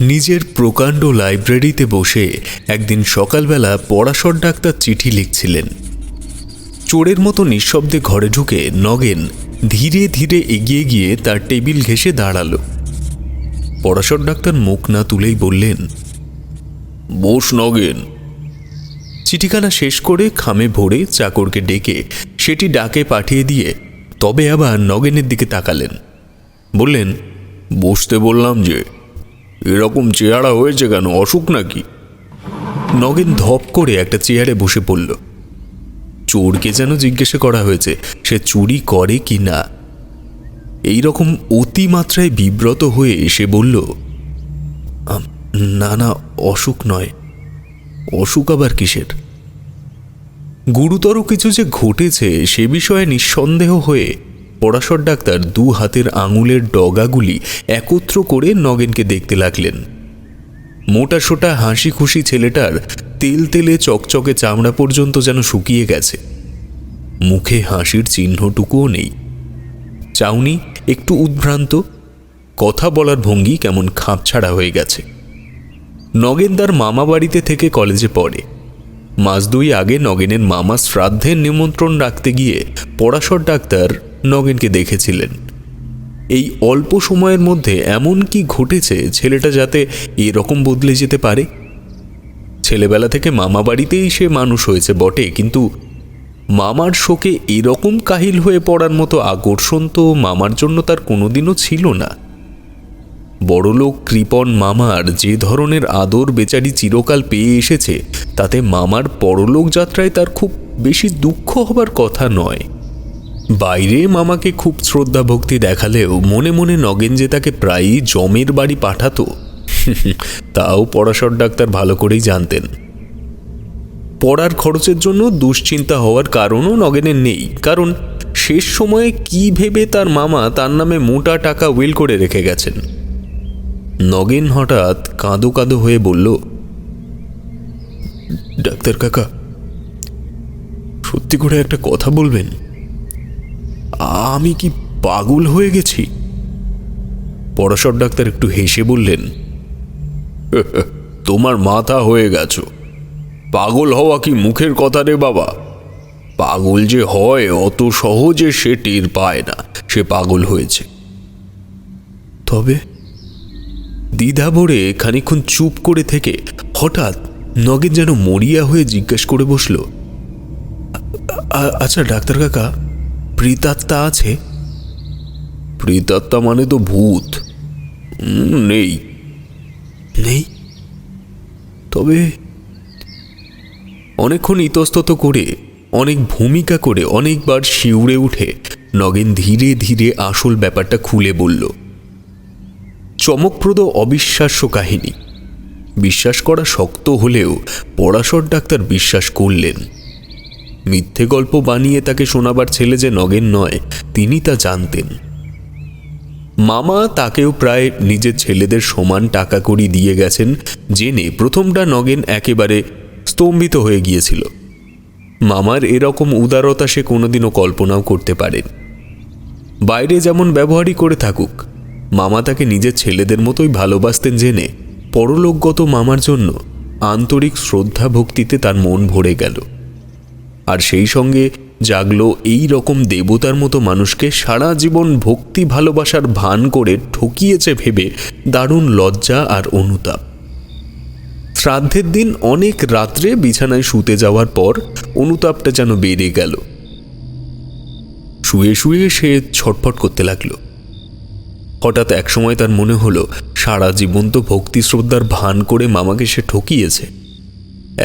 নিজের প্রকাণ্ড লাইব্রেরিতে বসে একদিন সকালবেলা পরাশর ডাক্তার চিঠি লিখছিলেন। চোরের মতো নিঃশব্দে ঘরে ঢুকে নগেন ধীরে ধীরে এগিয়ে গিয়ে তার টেবিল ঘেঁষে দাঁড়াল। পরাশর ডাক্তার মুখ না তুলেই বললেন, বস নগেন। চিঠিখানা শেষ করে খামে ভরে চাকরকে ডেকে সেটি ডাকে পাঠিয়ে দিয়ে তবে আবার নগেনের দিকে তাকালেন। বললেন, বসতে বললাম যে, এরকম চেহারা হয়েছে কেন, অসুখ নাকি? নগেন ধপ করে একটা চেয়ারে বসে পড়ল। চোরকে যেন জিজ্ঞাসা করা হয়েছে সে চুরি করে কি না। এইরকম অতিমাত্রায় বিব্রত হয়ে সে বলল, না না, অসুখ নয়। অসুখ আবার কিসের? গুরুতর কিছু যে ঘটেছে সে বিষয়ে নিঃসন্দেহ হয়ে পরাশর ডাক্তার দু হাতের আঙুলের ডগাগুলি একত্র করে নগেনকে দেখতে লাগলেন। মোটা সোটা হাসি খুশি ছেলেটার তেল তেলে চকচকে চামড়া পর্যন্ত যেন শুকিয়ে গেছে। মুখে হাসির চিহ্নটুকুও নেই। চাউনি একটু উদ্ভ্রান্ত, কথা বলার ভঙ্গি কেমন খাপছাড়া হয়ে গেছে। নগেন তার মামা বাড়িতে থেকে কলেজে পড়ে। মাস দুই আগে নগেনের মামা শ্রাদ্ধের নিমন্ত্রণ রাখতে গিয়ে পরাশর ডাক্তার নগেনকে দেখেছিলেন। এই অল্প সময়ের মধ্যে এমন কি ঘটেছে ছেলেটা যাতে এরকম বদলে যেতে পারে? ছেলেবেলা থেকে মামা বাড়িতেই সে মানুষ হয়েছে বটে, কিন্তু মামার শোকে এরকম কাহিল হয়ে পড়ার মতো আকর্ষণ তো মামার জন্য তার কোনোদিনও ছিল না। বড়লোক কৃপণ মামার যে ধরনের আদর বেচারি চিরকাল পেয়ে এসেছে তাতে মামার পরলোক যাত্রায় তার খুব বেশি দুঃখ হবার কথা নয়। বাইরে মামাকে খুব শ্রদ্ধা ভক্তি দেখালেও মনে মনে নগেন যে তাকে প্রায়ই জমের বাড়ি পাঠাতো তাও পরাশর ডাক্তার ভালো করেই জানতেন। পড়ার খরচের জন্য দুশ্চিন্তা হওয়ার কারণও নগেনের নেই, কারণ শেষ সময়ে কি ভেবে তার মামা তার নামে মোটা টাকা উইল করে রেখে গেছেন। নগেন হঠাৎ কাঁদো কাঁদো হয়ে বলল, ডাক্তার কাকা, সত্যি করে একটা কথা বলবেন, আমি কি পাগল হয়ে গেছি? পরাশর ডাক্তার একটু হেসে বললেন, তোমার মাথা হয়ে গেছো। পাগল হওয়া কি মুখের কথা রে বাবা? পাগল যে হয় অত সহজে সে টের পায় না সে পাগল হয়েছে। তবে দ্বিধা ভরে খানিকক্ষণ চুপ করে থেকে হঠাৎ নগেন যেন মরিয়া হয়ে জিজ্ঞেস করে বসল, আচ্ছা ডাক্তার কাকা, প্রেতাত্মা আছে? প্রেতাত্মা মানে তো ভূত। নেই। নেই? তবে অনেকক্ষণ ইতস্তত করে, অনেক ভূমিকা করে, অনেকবার শিউরে উঠে নগেন ধীরে ধীরে আসল ব্যাপারটা খুলে বলল। চমকপ্রদ অবিশ্বাস্য কাহিনী। বিশ্বাস করা শক্ত হলেও পরাশর ডাক্তার বিশ্বাস করলেন। মিথ্যে গল্প বানিয়ে তাকে শোনাবার ছেলে যে নগেন নয় তিনি তা জানতেন। মামা তাকেও প্রায় নিজের ছেলেদের সমান টাকা কড়ি দিয়ে গেছেন জেনে প্রথমটা নগেন একেবারে স্তম্ভিত হয়ে গিয়েছিল। মামার এরকম উদারতা সে কোনোদিনও কল্পনাও করতে পারেন। বাইরে যেমন ব্যবহারই করে থাকুক, মামা তাকে নিজের ছেলেদের মতোই ভালোবাসতেন জেনে পরলোকগত মামার জন্য আন্তরিক শ্রদ্ধা ভক্তিতে তার মন ভরে গেল। আর সেই সঙ্গে জাগলো এই রকম দেবতার মতো মানুষকে সারা জীবন ভক্তি ভালোবাসার ভান করে ঠকিয়েছে ভেবে দারুণ লজ্জা আর অনুতাপ। শ্রাদ্ধের দিন অনেক রাত্রে বিছানায় শুতে যাওয়ার পর অনুতাপটা যেন বেড়ে গেল। শুয়ে শুয়ে সে ছটফট করতে লাগল। হঠাৎ একসময় তার মনে হলো সারা জীবন তো ভক্তি শ্রদ্ধার ভান করে মামাকে সে ঠকিয়েছে।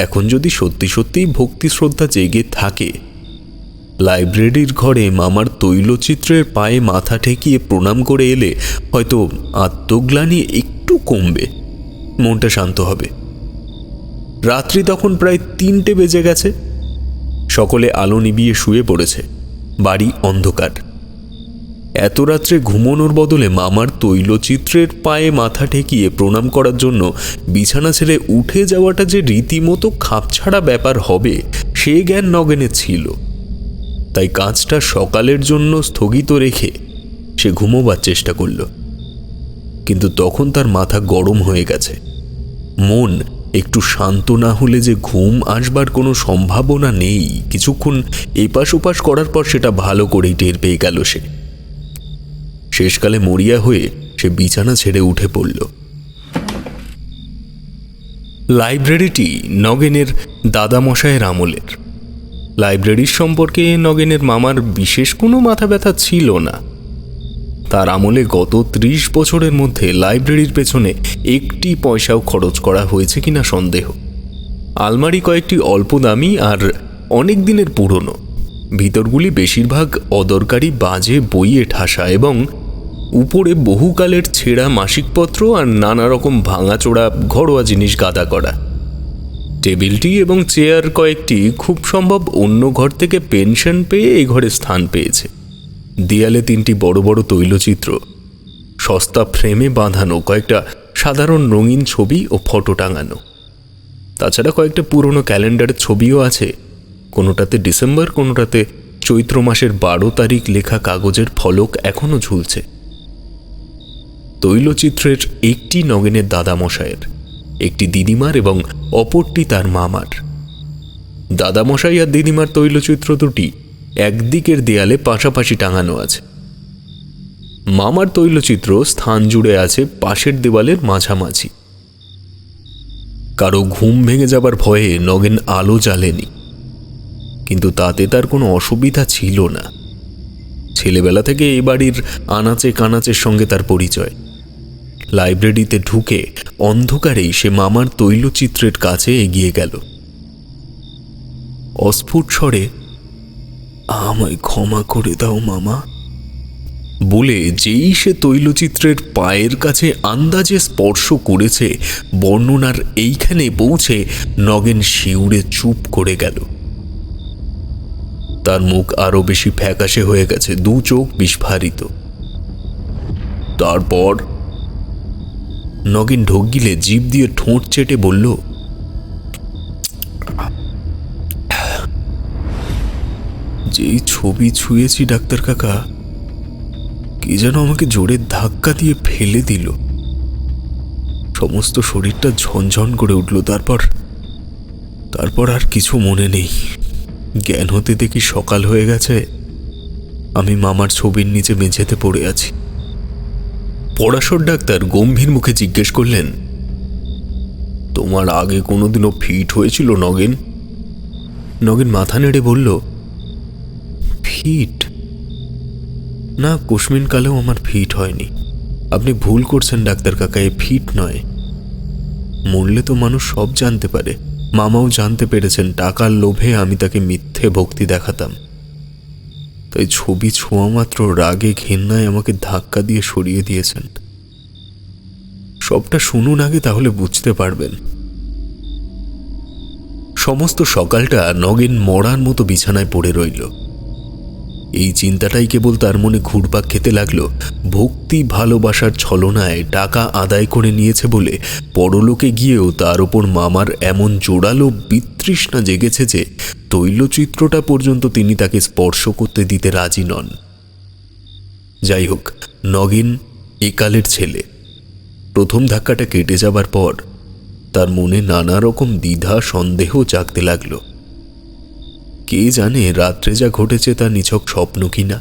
এখন যদি সত্যি সত্যিই ভক্তি শ্রদ্ধা জেগে থাকে, লাইব্রেরির ঘরে মামার তৈলচিত্রের পায়ে মাথা ঠেকিয়ে প্রণাম করে এলে হয়তো আত্মগ্লানি একটু কমবে, মনটা শান্ত হবে। রাত্রি তখন প্রায় 3টে বেজে গেছে। সকলে আলো নিভিয়ে শুয়ে পড়েছে। বাড়ি অন্ধকার। এত রাত্রে ঘুমানোর বদলে মামার তৈলচিত্রের পায়ে মাথা ঠেকিয়ে প্রণাম করার জন্য বিছানা ছেড়ে উঠে যাওয়াটা যে রীতিমতো খাপছাড়া ব্যাপার হবে সে জ্ঞান নগেনের ছিল। তাই কাজটা সকালের জন্য স্থগিত রেখে সে ঘুমোবার চেষ্টা করল। কিন্তু তখন তার মাথা গরম হয়ে গেছে। মন একটু শান্ত না হলে যে ঘুম আসবার কোনো সম্ভাবনা নেই, কিছুক্ষণ এপাশ ওপাশ করার পর সেটা ভালো করেই টের পেয়ে গেল সে। শেষকালে মরিয়া হয়ে সে বিছানা ছেড়ে উঠে পড়ল। লাইব্রেরিটি নগেনের দাদামশায়ের আমলের। লাইব্রেরির সম্পর্কে নগেনের মামার বিশেষ কোনো মাথা ব্যথা ছিল না। তার আমলে গত 30 বছরের মধ্যে লাইব্রেরির পেছনে একটি পয়সাও খরচ করা হয়েছে কিনা সন্দেহ। আলমারি কয়েকটি অল্প দামি আর অনেক দিনের পুরনো, ভিতরগুলি বেশিরভাগ অদরকারি বাজে বইয়ে ঠাসা এবং উপরে বহুকালের ছেঁড়া মাসিকপত্র আর নানা রকম ভাঙাচোড়া ঘরোয়া জিনিস গাদা করা। টেবিলটি এবং চেয়ার কয়েকটি খুব সম্ভব অন্য ঘর থেকে পেনশন পেয়ে এই ঘরে স্থান পেয়েছে। দেয়ালে 3টি বড় বড় তৈলচিত্র, সস্তা ফ্রেমে বাঁধানো কয়েকটা সাধারণ রঙিন ছবি ও ফটো টাঙানো। তাছাড়া কয়েকটা পুরনো ক্যালেন্ডারের ছবিও আছে, কোনোটাতে ডিসেম্বর, কোনোটাতে চৈত্র মাসের 12 তারিখ লেখা কাগজের ফলক এখনো ঝুলছে। তৈলচিত্রের একটি নগেনের দাদামশায়ের, একটি দিদিমার এবং অপরটি তার মামার। দাদামশাই আর দিদিমার তৈলচিত্র দুটি একদিকের দেয়ালে পাশাপাশি টাঙানো আছে। মামার তৈলচিত্র স্থান জুড়ে আছে পাশের দেওয়ালের মাঝামাঝি। কারো ঘুম ভেঙে যাবার ভয়ে নগেন আলো জ্বালেনি, কিন্তু তাতে তার কোনো অসুবিধা ছিল না। ছেলেবেলা থেকে এই বাড়ির আনাচে কানাচের সঙ্গে তার পরিচয়। লাইব্রেরিতে ঢুকে অন্ধকারেই সে মামার তৈলচিত্রের কাছে এগিয়ে গেল। অস্ফুট স্বরে, আমায় ক্ষমা করে দাও মামা বলে যেই সে তৈলচিত্রের পায়ের কাছে আন্দাজে স্পর্শ করেছে, বর্ণনার এইখানে পৌঁছে নগেন শিউরে চুপ করে গেল। তার মুখ আরো বেশি ফ্যাকাশে হয়ে গেছে, 2 চোখ বিস্ফারিত। তারপর নগেন ঢোক গিলে জিভ দিয়ে ঠোঁট চেটে বলল, যেই ছবি ছুঁয়েছি ডাক্তার কাকা, কি যেন আমাকে জোরে ধাক্কা দিয়ে ফেলে দিল। সমস্ত শরীরটা ঝনঝন করে উঠল। তারপর আর কিছু মনে নেই। জ্ঞান হতে দেখি সকাল হয়ে গেছে, আমি মামার ছবির নিচে মেঝেতে পড়ে আছি। পড়াশোর ডাক্তার গম্ভীর মুখে জিজ্ঞেস করলেন, তোমার আগে কোনোদিনও ফিট হয়েছিল নগেন? নগেন মাথা নেড়ে বলল, ফিট না, কুসমিন কালেও আমার ফিট হয়নি। আপনি ভুল করছেন ডাক্তার কাকা, এ ফিট নয়। মরলে তো মানুষ সব জানতে পারে। মামাও জানতে পেরেছেন টাকার লোভে আমি তাকে মিথ্যে ভক্তি দেখাতাম, তাই ছবি ছোঁয়া মাত্র রাগে ঘেন্নায় আমাকে ধাক্কা দিয়ে সরিয়ে দিয়েছেন। সবটা শুনুন আগে, তাহলে বুঝতে পারবেন। সমস্ত সকালটা নগেন মরার মতো বিছানায় পড়ে রইল। এই চিন্তাটাই কেবল তার মনে ঘুরপাক খেতে লাগলো। ভক্তি ভালোবাসার ছলনায় টাকা আদায় করে নিয়েছে বলে পরলোকে গিয়েও তার ওপর মামার এমন জোরালো বিতৃষ্ণা জেগেছে যে তৈলচিত্রটা পর্যন্ত তিনি তাকে স্পর্শ করতে দিতে রাজি নন। যাই হোক, নগেন একালের ছেলে। প্রথম ধাক্কাটা কেটে যাবার পর তার মনে নানা রকম দ্বিধা সন্দেহ জাগতে লাগলো। কে জানে রাত্রে যা ঘটেছে তা নিছক স্বপ্ন কিনা।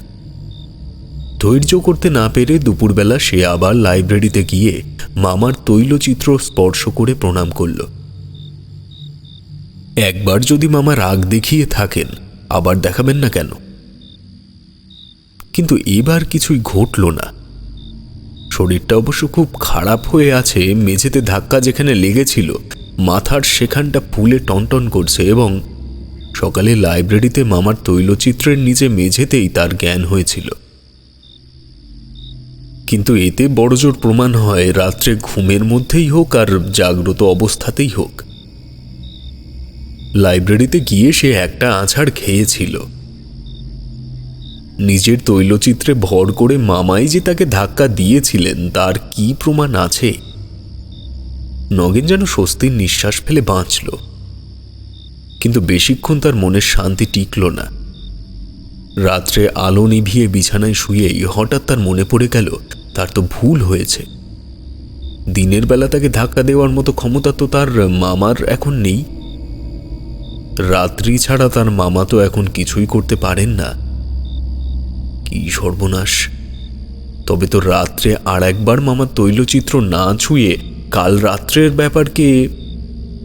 ধৈর্য করতে না পেরে দুপুরবেলা সে আবার লাইব্রেরিতে গিয়ে মামার তৈলচিত্র স্পর্শ করে প্রণাম করল। একবার যদি মামা রাগ দেখিয়ে থাকেন, আবার দেখাবেন না কেন? কিন্তু এবার কিছুই ঘটল না। শরীরটা অবশ্য খুব খারাপ হয়ে আছে। মেঝেতে ধাক্কা যেখানে লেগেছিল মাথার সেখানটা ফুলে টনটন করছে এবং সকালে লাইব্রেরিতে মামার তৈলচিত্রের নিচে মেঝেতেই তার জ্ঞান হয়েছিল। কিন্তু এতে বড়জোর প্রমাণ হয় রাত্রে ঘুমের মধ্যেই হোক আর জাগ্রত অবস্থাতেই হোক, লাইব্রেরিতে গিয়ে সে একটা আছাড় খেয়েছিল। নিজের তৈলচিত্রে ভর করে মামাই যে তাকে ধাক্কা দিয়েছিলেন তার কি প্রমাণ আছে? নগেন যেন স্বস্তির নিঃশ্বাস ফেলে বাঁচল, কিন্তু বেশিক্ষণ তার মনের শান্তি টিকল না। রাত্রে আলো নিভিয়ে বিছানায় শুয়েই হঠাৎ তার মনে পড়ে গেল তার তো ভুল হয়েছে। দিনের বেলা তাকে ধাক্কা দেওয়ার মতো ক্ষমতা তো তার মামার এখন নেই। রাত্রি ছাড়া তার মামা তো এখন কিছুই করতে পারেন না। কি সর্বনাশ! তবে তো রাত্রে আর একবার মামার তৈলচিত্র না ছুঁয়ে কাল রাত্রের ব্যাপারকে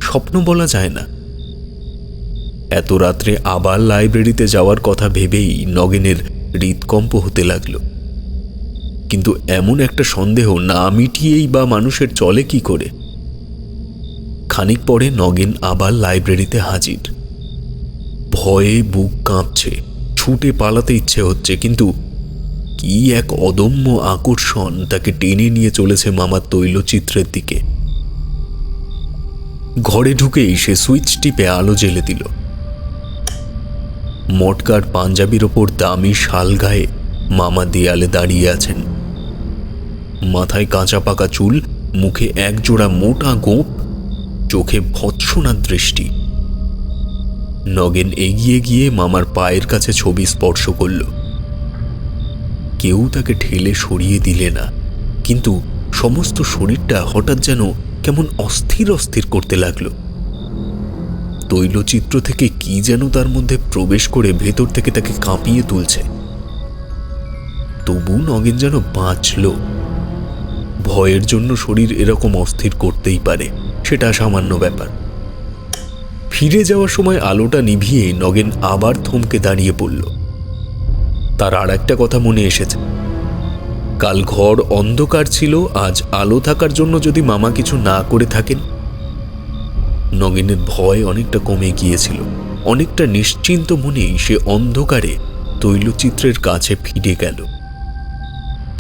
স্বপ্ন বলা যায় না। এত রাত্রে আবার লাইব্রেরিতে যাওয়ার কথা ভেবেই নগেনের হৃদকম্প হতে লাগলো। কিন্তু এমন একটা সন্দেহ না মিটিয়েই বা মানুষের চলে কি করে? খানিক পরে নগেন আবার লাইব্রেরিতে হাজির। ভয়ে বুক কাঁপছে, ছুটে পালাতে ইচ্ছে হচ্ছে, কিন্তু কি এক অদম্য আকর্ষণ তাকে টেনে নিয়ে চলেছে মামার তৈলচিত্রের দিকে। ঘরে ঢুকেই সে সুইচ টিপে আলো জ্বেলে দিল। মটকার পাঞ্জাবির ওপর দামি শাল গায়ে মামা দেয়ালে দাঁড়িয়ে আছেন। মাথায় কাঁচা পাকা চুল, মুখে একজোড়া মোটা গোঁপ, চোখে ভৎসনা দৃষ্টি। নগেন এগিয়ে গিয়ে মামার পায়ের কাছে ছবি স্পর্শ করল। কেউ তাকে ঠেলে সরিয়ে দিলে না, কিন্তু সমস্ত শরীরটা হঠাৎ যেন কেমন অস্থির অস্থির করতে লাগলো। তৈলচিত্র থেকে কি যেন তার মধ্যে প্রবেশ করে ভেতর থেকে তাকে কাঁপিয়ে তুলছে। তবু নগেন যেন বাঁচল। ভয়ের জন্য শরীর এরকম অস্থির করতেই পারে, সেটা সামান্য ব্যাপার। ফিরে যাওয়ার সময় আলোটা নিভিয়ে নগেন আবার থমকে দাঁড়িয়ে পড়ল। তার আর একটা কথা মনে এসেছে। কাল ঘর অন্ধকার ছিল, আজ আলো থাকার জন্য যদি মামা কিছু না করে থাকেন। নগেনের ভয় অনেকটা কমে গিয়েছিল। অনেকটা নিশ্চিন্ত মনেই সে অন্ধকারে তৈলচিত্রের কাছে ফিরে গেল।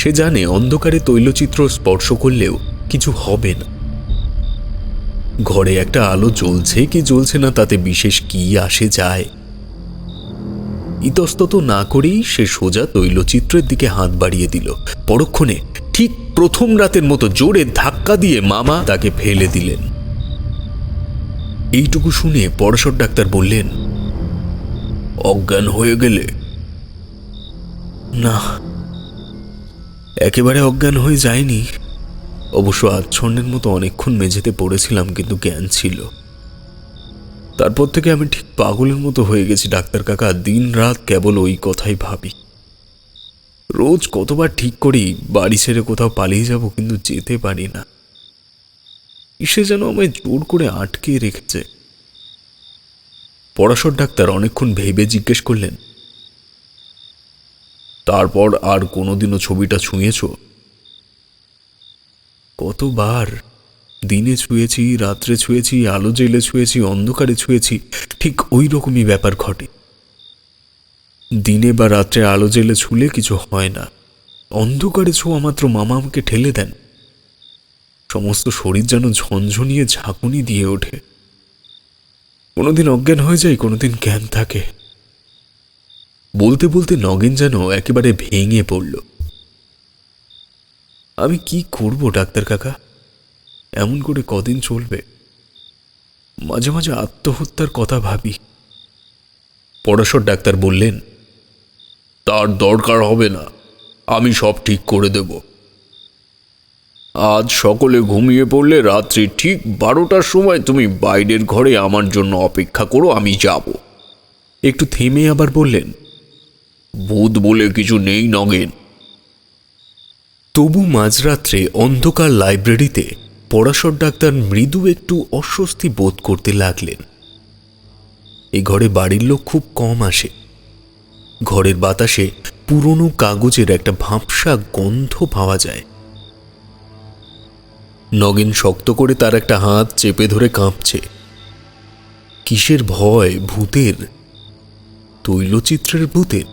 সে জানে অন্ধকারে তৈলচিত্র স্পর্শ করলেও কিছু হবে না। ঘরে একটা আলো জ্বলছে কি জ্বলছে না তাতে বিশেষ কি আসে যায়। ইতস্তত না করেই সে সোজা তৈলচিত্রের দিকে হাত বাড়িয়ে দিল। পরক্ষণে ঠিক প্রথম রাতের মতো জোরে ধাক্কা দিয়ে মামা তাকে ফেলে দিলেন। এইটুকু শুনে পরাশর ডাক্তার বললেন, অজ্ঞান হয়ে গেলে? না, একেবারে অজ্ঞান হয়ে যায়নি। অবশ্য আচ্ছন্নের মতো অনেকক্ষণ মেঝেতে পড়েছিলাম, কিন্তু জ্ঞান ছিল। তারপর থেকে আমি ঠিক পাগলের মতো হয়ে গেছি ডাক্তার কাকা। দিন রাত কেবল ওই কথাই ভাবি। রোজ কতবার ঠিক করি বাড়ি ছেড়ে কোথাও পালিয়ে যাব, কিন্তু যেতে পারি না। সে যেন আমায় জোর করে আটকে রেখেছে। পরাশর ডাক্তার অনেকক্ষণ ভেবে জিজ্ঞেস করলেন, তারপর আর কোনোদিনও ছবিটা ছুঁয়েছ? কতবার! দিনে ছুঁয়েছি, রাত্রে ছুঁয়েছি, আলো জেলে ছুঁয়েছি, অন্ধকারে ছুঁয়েছি, ঠিক ওই রকমই ব্যাপার ঘটে। দিনে বা রাত্রে আলো জেলে ছুলে কিছু হয় না, অন্ধকারে ছোঁয়া মাত্র মামা আমাকে ঠেলে দেন। সমস্ত শরীর যেন ঝনঝনিয়ে ঝাঁকুনি দিয়ে ওঠে। কোনোদিন অজ্ঞান হয়ে যায়, কোনোদিন জ্ঞান থাকে। বলতে বলতে নগেন যেন একেবারে ভেঙে পড়ল। আমি কি করব ডাক্তার কাকা? এমন করে কদিন চলবে? মাঝে মাঝে আত্মহত্যার কথা ভাবি। পরাশর ডাক্তার বললেন, তার দরকার হবে না, আমি সব ঠিক করে দেব। আজ সকলে ঘুমিয়ে পড়লে রাত্রি ঠিক 12টার সময় তুমি বাইরের ঘরে আমার জন্য অপেক্ষা করো, আমি যাব। একটু থেমে আবার বললেন, ভূত বলে কিছু নেই নগেন। তবু মাঝরাত্রে অন্ধকার লাইব্রেরিতে পরাশর ডাক্তার মৃদু একটু অস্বস্তি বোধ করতে লাগলেন। এই ঘরে বাড়ির লোক খুব কম আসে। ঘরের বাতাসে পুরনো কাগজের একটা ভাবসা গন্ধ পাওয়া যায়। নগেন শক্ত করে তার একটা হাত চেপে ধরে কাঁপছে। কিসের ভয়? ভূতের? তৈলচিত্রের ভূতের?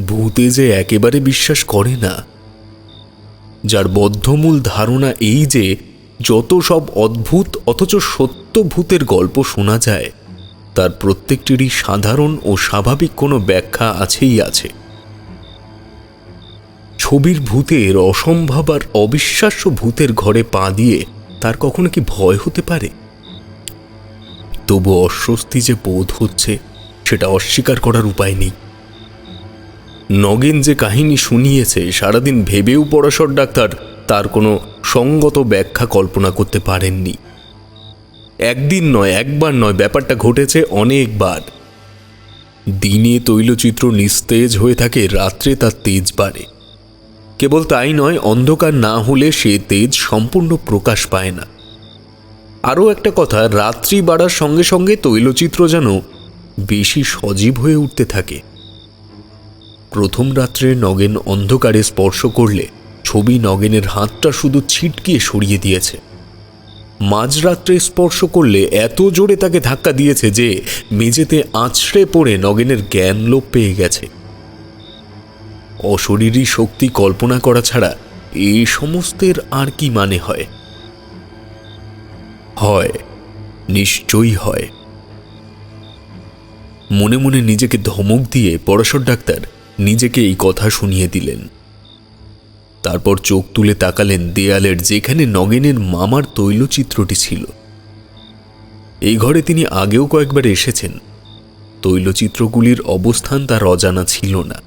ভূতে যে একেবারে বিশ্বাস করে না, যার বদ্ধমূল ধারণা এই যে যত সব অদ্ভুত অথচ সত্য ভূতের গল্প শোনা যায় তার প্রত্যেকটিরই সাধারণ ও স্বাভাবিক কোনো ব্যাখ্যা আছেই আছে। ছবির ভূতের, অসম্ভব আর অবিশ্বাস্য ভূতের ঘরে পা দিয়ে তার কখনো কি ভয় হতে পারে? তবু অস্বস্তি যে বোধ হচ্ছে সেটা অস্বীকার করার উপায় নেই। নগেন যে কাহিনী শুনিয়েছে সারাদিন ভেবেও পরাশর ডাক্তার তার কোনো সঙ্গত ব্যাখ্যা কল্পনা করতে পারেননি। একদিন নয়, একবার নয়, ব্যাপারটা ঘটেছে অনেকবার। দিনে তৈলচিত্র নিস্তেজ হয়ে থাকে, রাত্রে তার তেজ বাড়ে। কেবল তাই নয়, অন্ধকার না হলে সে তেজ সম্পূর্ণ প্রকাশ পায় না। আরও একটা কথা, রাত্রি বাড়ার সঙ্গে সঙ্গে তৈলচিত্র যেন বেশি সজীব হয়ে উঠতে থাকে। প্রথম রাত্রে নগেন অন্ধকারে স্পর্শ করলে ছবি নগেনের হাতটা শুধু ছিটকিয়ে সরিয়ে দিয়েছে। মাঝরাত্রে স্পর্শ করলে এত জোরে তাকে ধাক্কা দিয়েছে যে মেঝেতে আছড়ে পড়ে নগেনের জ্ঞান লোপ পেয়ে গেছে। অশরীরী শক্তি কল্পনা করা ছাড়া এই সমস্তের আর কি মানে হয়? হয়, নিশ্চয়ই হয়। মনে মনে নিজেকে ধমক দিয়ে পরাশর ডাক্তার নিজেকে এই কথা শুনিয়ে দিলেন। তারপর চোখ তুলে তাকালেন দেয়ালের যেখানে নগেনের মামার তৈলচিত্রটি ছিল। এই ঘরে তিনি আগেও কয়েকবার এসেছেন। তৈলচিত্রগুলির অবস্থান তার অজানা ছিল না।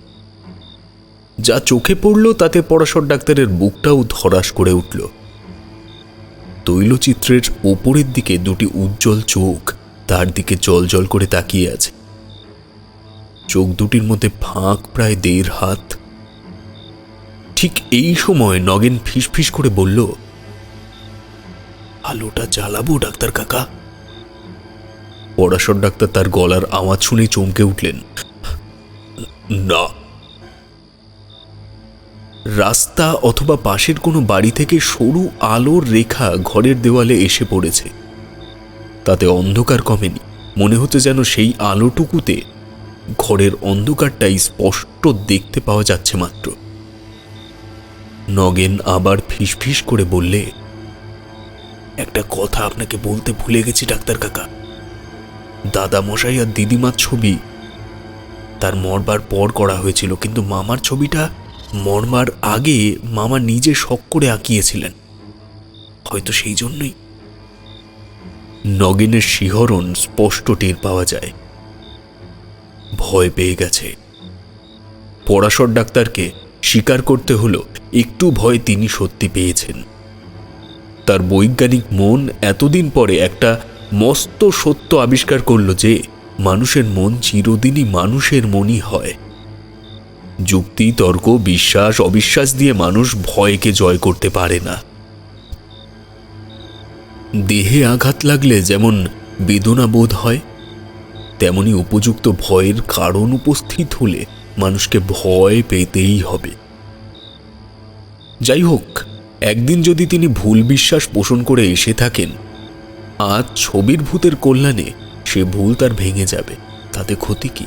যা চোখে পড়ল তাতে পরাশর ডাক্তারের বুকটাও ধড়াস করে উঠল। তৈলচিত্রের ওপরের দিকে দুটি উজ্জ্বল চোখ তার দিকে জ্বলজ্বল করে তাকিয়ে আছে। চোখ দুটির মধ্যে ফাঁক প্রায় 1.5 হাত। ঠিক এই সময় নগেন ফিসফিস করে বলল, আলোটা জ্বালাবো ডাক্তার কাকা? পরাশর ডাক্তার তার গলার আওয়াজ শুনে চমকে উঠলেন। না। রাস্তা অথবা পাশের কোনো বাড়ি থেকে সরু আলোর রেখা ঘরের দেওয়ালে এসে পড়েছে। তাতে অন্ধকার কমেনি, মনে হচ্ছে যেন সেই আলোটুকুতে ঘরের অন্ধকারটাই স্পষ্ট দেখতে পাওয়া যাচ্ছে মাত্র। নগেন আবার ফিসফিস করে বললে, একটা কথা আপনাকে বলতে ভুলে গেছি ডাক্তার কাকা। দাদা মশাই আর দিদিমার ছবি তার মরবার পর করা হয়েছিল, কিন্তু মামার ছবিটা মরবার আগে মামা নিজে শখ করে আঁকিয়েছিলেন। হয়তো সেই জন্যই। নগেনের শিহরণ স্পষ্ট টের পাওয়া যায়। ভয় পেয়ে গেছে। পরাশর ডাক্তারকে স্বীকার করতে হলো, একটু ভয় তিনি সত্যি পেয়েছেন। তার বৈজ্ঞানিক মন এতদিন পরে একটা মস্ত সত্য আবিষ্কার করল যে মানুষের মন চিরদিনই মানুষের মনই হয়। যুক্তি, তর্ক, বিশ্বাস, অবিশ্বাস দিয়ে মানুষ ভয়কে জয় করতে পারে না। দেহে আঘাত লাগলে যেমন বেদনা বোধ হয়, তেমনি উপযুক্ত ভয়ের কারণ উপস্থিত হলে মানুষকে ভয় পেতেই হবে। যাই হোক, একদিন যদি তিনি ভুল বিশ্বাস পোষণ করে এসে থাকেন, আজ ছবির ভূতের কল্যাণে সে ভুল তার ভেঙে যাবে, তাতে ক্ষতি কি?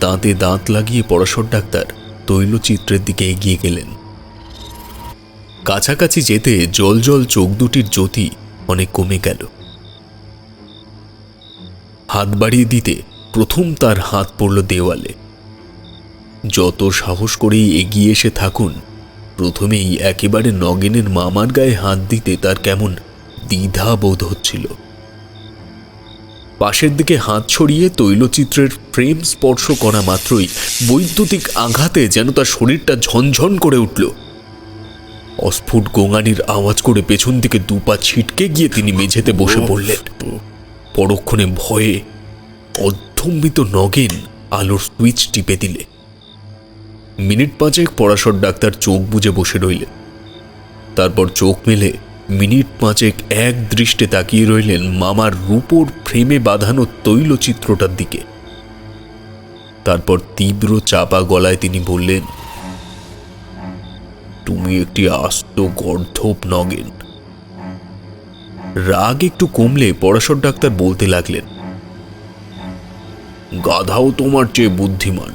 দাঁতে দাঁত লাগিয়ে পরাশর ডাক্তার তৈলচিত্রের দিকে এগিয়ে গেলেন। কাছাকাছি যেতে জল চোখ দুটির জ্যোতি অনেক কমে গেল। হাত বাড়িয়ে দিতে প্রথম তার হাত পড়ল দেওয়ালে। যত সাহস করেই এগিয়ে এসে থাকুন, প্রথমেই একেবারে নগেনের মামার গায়ে হাত দিতে তার কেমন দ্বিধা বোধ হচ্ছিল। পাশের দিকে হাত ছড়িয়ে তৈলচিত্রের ফ্রেম স্পর্শ করা মাত্রই বৈদ্যুতিক আঘাতে যেন তার শরীরটা ঝনঝন করে উঠল। অস্ফুট গোঙানির আওয়াজ করে পেছন দিকে দুপা ছিটকে গিয়ে তিনি মেঝেতে বসে পড়লেন। পরক্ষণে ভয়ে অধ্যম্বিত নগেন আলোর সুইচ টিপে দিলে। মিনিট 5 পরাশর ডাক্তার চোখ বুজে বসে রইলেন। তারপর চোখ মেলে মিনিট 5 এক দৃষ্টে তাকিয়ে রইলেন মামার রূপোর ফ্রেমে বাঁধানো তৈলচিত্রটার দিকে। তারপর তীব্র চাপা গলায় তিনি বললেন, তুমি একটি আস্ত গর্ধপ নগেন। রাগ একটু কমলে পরাশর ডাক্তার বলতে লাগলেন, গাধাও তোমার চেয়ে বুদ্ধিমান।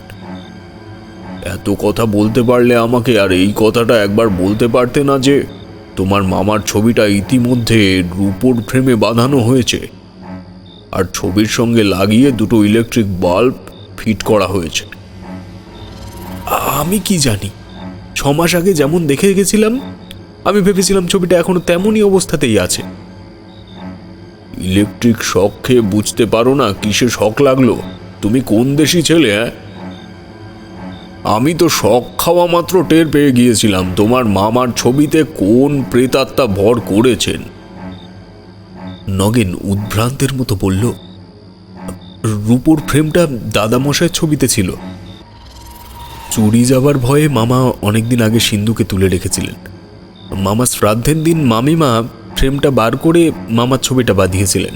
এত কথা বলতে পারলে আমাকে আর এই কথাটা একবার বলতে পারতে না যে তোমার মামার ছবিটা ইতিমধ্যে রূপোর ফ্রেমে বাঁধানো হয়েছে, আর ছবির সঙ্গে লাগিয়ে দুটো ইলেকট্রিক বাল্ব ফিট করা হয়েছে? আমি কি জানি, 6 মাস আগে যেমন দেখে গেছিলাম আমি ভেবেছিলাম ছবিটা এখনো তেমনই অবস্থাতেই আছে। ইলেকট্রিক শক খেয়ে বুঝতে পারো না কিসে শক লাগলো? তুমি কোন দেশি ছেলে? আমি তো শখ খাওয়া মাত্র টের পেয়ে গিয়েছিলাম তোমার মামার ছবিতে কোন প্রেতাত্মা ভর করেছেন। নগেন উদ্ভ্রান্তের মতো বলল, রূপোর ফ্রেমটা দাদামশাইয়ের ছবিতে ছিল। চুরি যাবার ভয়ে মামা অনেকদিন আগে সিন্ধুকে তুলে রেখেছিলেন। মামা শ্রাদ্ধের দিন মামিমা ফ্রেমটা বার করে মামার ছবিটা বাঁধিয়েছিলেন।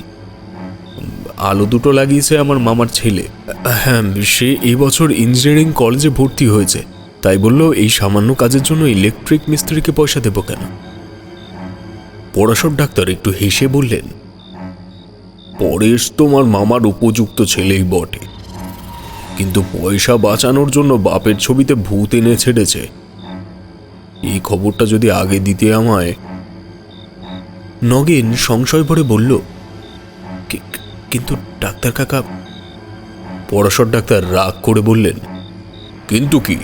আলো দুটো লাগিয়েছে আমার মামার ছেলে। হ্যাঁ, সে এবছর ইঞ্জিনিয়ারিং কলেজে ভর্তি হয়েছে, তাই বলল এই সামান্য কাজের জন্য ইলেকট্রিক মিস্ত্রিকে পয়সা দেব কেন। পরাশর ডাক্তার একটু হেসে বললেন, পরেশ তোমার মামার উপযুক্ত ছেলেই বটে, কিন্তু পয়সা বাঁচানোর জন্য বাপের ছবিতে ভূত এনে ছেড়েছে। এই খবরটা যদি আগে দিতে আমায়। নগেন সংশয় ভরে বলল, কিন্তু ডাক্তার কাকা। পরাশর ডাক্তার রাগ করে বললেন, কিন্তু কি,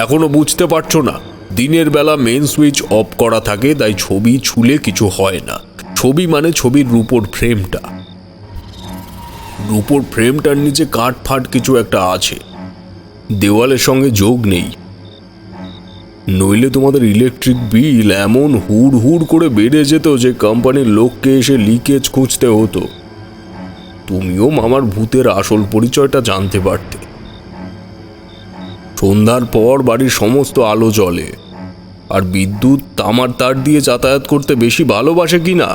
এখনো বুঝতে পারছো না? দিনের বেলা মেন সুইচ অফ করা থাকে, তাই ছবি ছুলে কিছু হয় না। ছবি মানে ছবির রূপোর ফ্রেমটা। রূপোর ফ্রেমটার নিচে কাঠ ফাট কিছু একটা আছে, দেওয়ালের সঙ্গে যোগ নেই। নইলে তোমাদের ইলেকট্রিক বিল এমন হুড় হুড় করে বেড়ে যেত যে কোম্পানির লোককে এসে লিকেজ খুঁজতে হতো। তুমিও মামার ভূতের আসল পরিচয়টা জানতে পারতে। সন্ধ্যার পর বাড়ির সমস্ত আলো জ্বলে, আর বিদ্যুৎ তামার তার দিয়ে যাতায়াত করতে বেশি ভালোবাসে কিনা,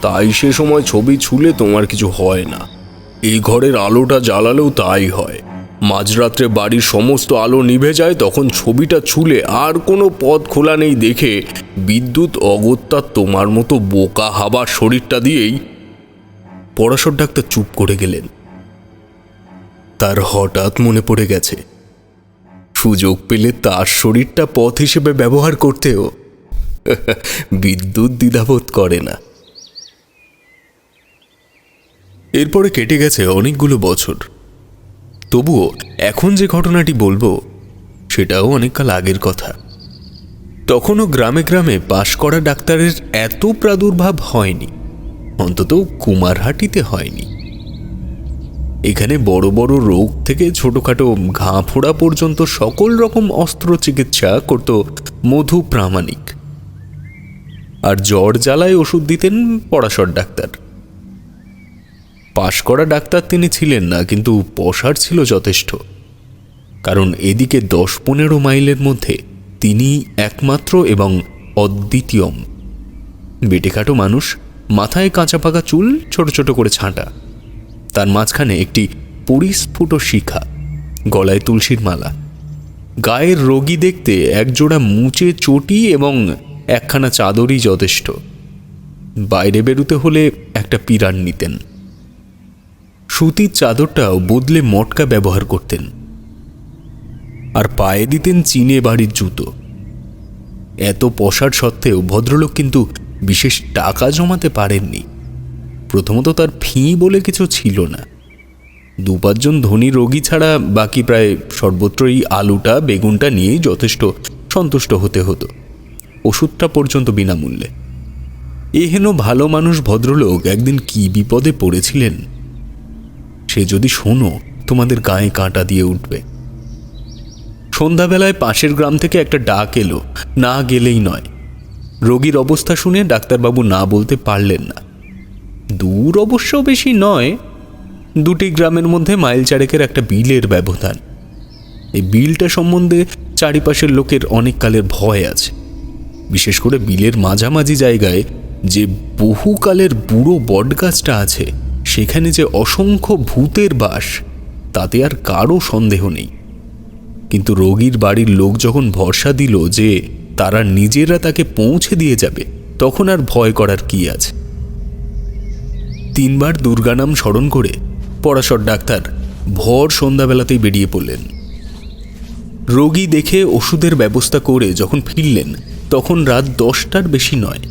তাই সে সময় ছবি ছুলে তোমার কিছু হয় না। এই ঘরের আলোটা জ্বালালেও তাই হয়। মাঝরাত্রে বাড়ির সমস্ত আলো নিভে যায়, তখন ছবিটা ছুলে আর কোনো পথ খোলা নেই দেখে বিদ্যুৎ অগত্যা তোমার মতো বোকা হাবার শরীরটা দিয়েই। পরাশর ডাক্তার চুপ করে গেলেন। তার হঠাৎ মনে পড়ে গেছে, সুযোগ পেলে তার শরীরটা পথ হিসেবে ব্যবহার করতেও বিদ্যুৎ দ্বিধাবোধ করে না। এরপরে কেটে গেছে অনেকগুলো বছর। তবুও এখন যে ঘটনাটি বলবো সেটাও অনেককাল আগের কথা। তখনও গ্রামে গ্রামে পাশ করা ডাক্তারের এত প্রাদুর্ভাব হয়নি, অন্তত কুমারহাটিতে হয়নি। এখানে বড় বড় রোগ থেকে ছোটখাটো ঘা ফোড়া পর্যন্ত সকল রকম অস্ত্র চিকিৎসা করত মধু প্রামাণিক। আর জ্বর জ্বালায় ওষুধ দিতেন পরাশর ডাক্তার। পাশ করা ডাক্তার তিনি ছিলেন না, কিন্তু পসার ছিল যথেষ্ট। কারণ এদিকে 10-15 মাইলের মধ্যে তিনি একমাত্র এবং অদ্বিতীয়ম। বেটেখাটো মানুষ, মাথায় কাঁচা পাকা চুল ছোট ছোট করে ছাঁটা, তার মাঝখানে একটি পরিস্ফুট শিখা, গলায় তুলসীর মালা, গায়ের রোগী দেখতে একজোড়া মুচে চটি এবং একখানা চাদরই যথেষ্ট। বাইরে বেরুতে হলে একটা পিরান নিতেন। সুতির চাদরটাও বদলে মটকা ব্যবহার করতেন, আর পায়ে দিতেন চীনে বাড়ির জুতো। এত পসার সত্ত্বেও ভদ্রলোক কিন্তু বিশেষ টাকা জমাতে পারেননি। প্রথমত তার ফি বলে কিছু ছিল না। 2-5 জন ধনী রোগী ছাড়া বাকি প্রায় সর্বত্রই আলুটা বেগুনটা নিয়েই যথেষ্ট সন্তুষ্ট হতে হতো, ওষুধটা পর্যন্ত বিনামূল্যে। এহেন ভালো মানুষ ভদ্রলোক একদিন কি বিপদে পড়েছিলেন সে যদি শোনো, তোমাদের গায়ে কাঁটা দিয়ে উঠবে। সন্ধ্যাবেলায় পাশের গ্রাম থেকে একটা ডাক এলো, না গেলেই নয়। রোগীর অবস্থা শুনে ডাক্তারবাবু না বলতে পারলেন না। দূর অবশ্য বেশি নয়, 2টি গ্রামের মধ্যে মাইল চারেকের একটা বিলের ব্যবধান। এই বিলটা সম্বন্ধে চারিপাশের লোকের অনেক কালের ভয় আছে, বিশেষ করে বিলের মাঝামাঝি জায়গায় যে বহুকালের বুড়ো বটগাছটা আছে, সেখানে যে অসংখ্য ভূতের বাস, তাতে আর কারও সন্দেহ নেই। কিন্তু রোগীর বাড়ির লোক যখন ভরসা দিল যে তারা নিজেরা তাকে পৌঁছে দিয়ে যাবে, তখন আর ভয় করার কি আছে। 3 বার দুর্গা নাম স্মরণ করে পরাশর ডাক্তার ভর সন্ধ্যাবেলাতেই বেরিয়ে পড়লেন। রোগী দেখে ওষুধের ব্যবস্থা করে যখন ফিরলেন, তখন রাত 10টার বেশি নয়।